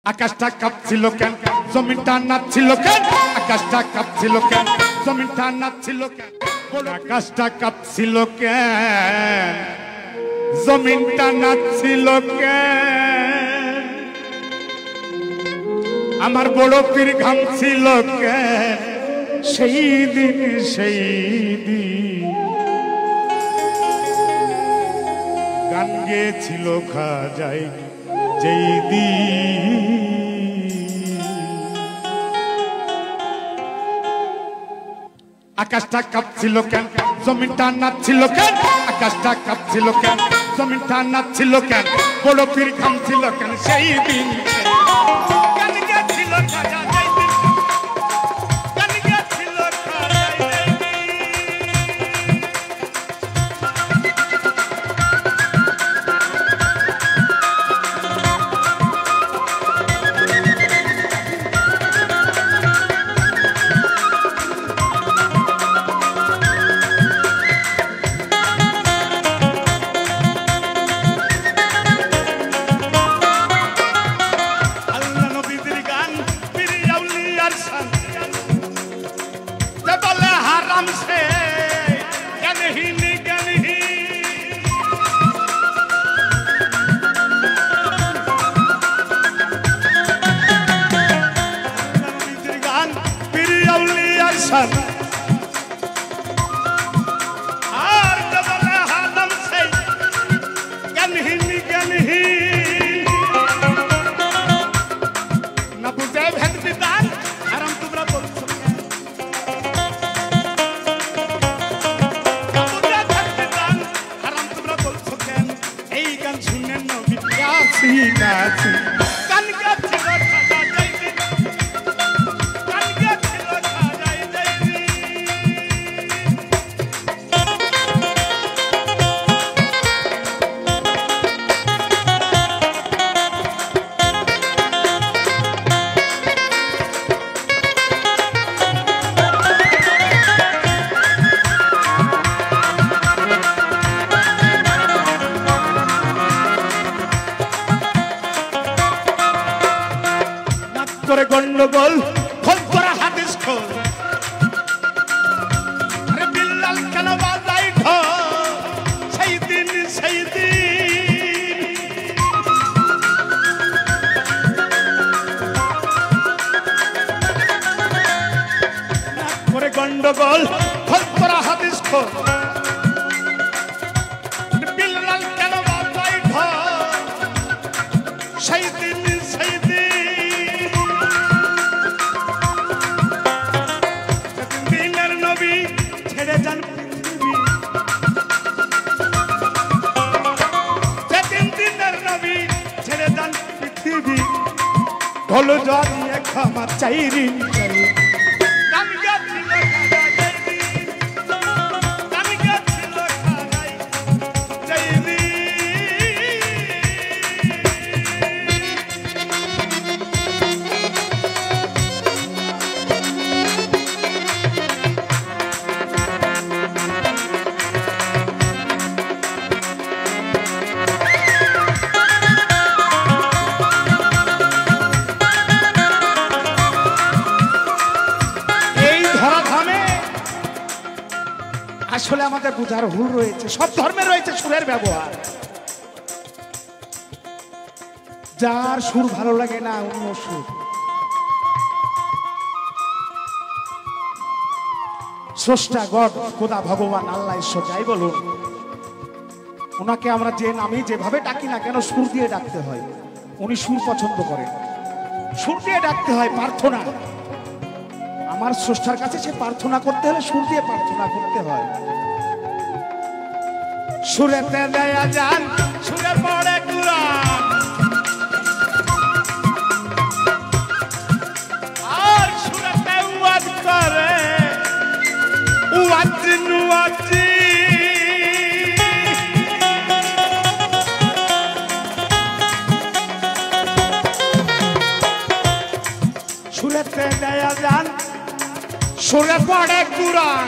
আকাশটা কাঁপছিল কেন, জমিনটা নাচছিল কেন? আকাশটা কাঁপছিল কেন, জমিনটা নাচছিল কেন? আকাশটা কাঁপছিল কেন, জমিনটা নাচছিল কেন? আমার বড় পীর ঘামছিল কেন সেই দিন, সেই দিন গান গেছিল খাজাই যেই দিন। আকাশটা কাঁপছিল কেন, জমিনটা নাচছিল কেন? আকাশটা কাঁপছিল কেন, জমিনটা নাচছিল কেন? বড় পীর ঘামছিল কেন সেই দিন। গান গেছিল খাজা যেই দিন, গান গেছিল খাজা যেই দিন। গন্ডগোল খোল করা হাদিস খোল, আরে বিল্লাল কেন বাজাই ঢোল সেই দিন, সেই দিন। করে গন্ডগোল খোল করা হাদিস খোল, বিল্লাল কেন বাজাই ঢোল সেই দিন, সেই দিন। ছেড়ে যান পৃথিবী, সেদিন দিনের নবী ছেড়ে যান পৃথিবী, ঢোল জ্বালিয়ে ক্ষমা চাইরি চাই। আসলে আমাদের বুঝার ভুল রয়েছে, সব ধর্মে রয়েছে সুরের ব্যবহার। যার সুর ভালো লাগে না অন্য সুর, স্রষ্টা গড খোদা ভগবান আল্লাহ ঈশ্বর যাই বলুন, ওনাকে আমরা যে নামে যেভাবে ডাকি না কেন সুর দিয়ে ডাকতে হয়। উনি সুর পছন্দ করেন, সুর দিয়ে ডাকতে হয়। প্রার্থনা আমার স্রষ্টার কাছে সে প্রার্থনা করতে হলে সুর দিয়ে প্রার্থনা করতে হয়। সুরেতে দেয়া যান, সুরে পড়ে কুরআন, আর সুরেতে ওয়াজ করে ওয়াজিন ওয়াজি। সুরেতে দেয়া যান, সুরে পড়ে কুরআন,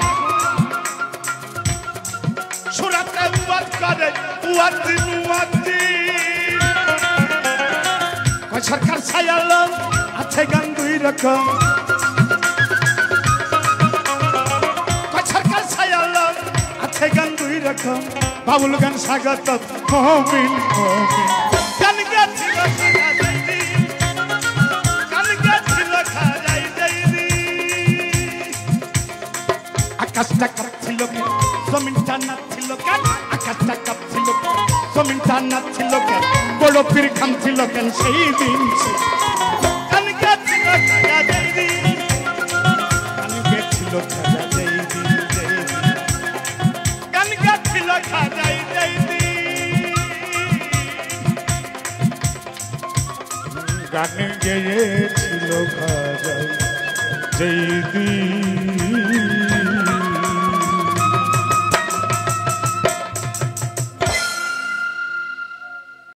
সুরাতে ওয়াজ করে ওয়াজিন ওয়াজি। সরকার ছায়ালাম আছে গান দুই রকম সরকার ছায়ালাম আছে গান দুই রকম বাবুল গান স্বাগত মমিন মমিন গান গেছিল আকাশটা কাঁপছিল জমিনটা নাচছিল কেন আকাশটা কাঁপছিল জমিনটা নাচছিল কেন বড় পীর খামছিল কেন সেই দিন গান গেছিল খাজা যেই দিন গান গেছিল খাজা যেই দিন গান গেছিল খাজা যেই দিন গান গেয়েছিল খাজা যেই দিন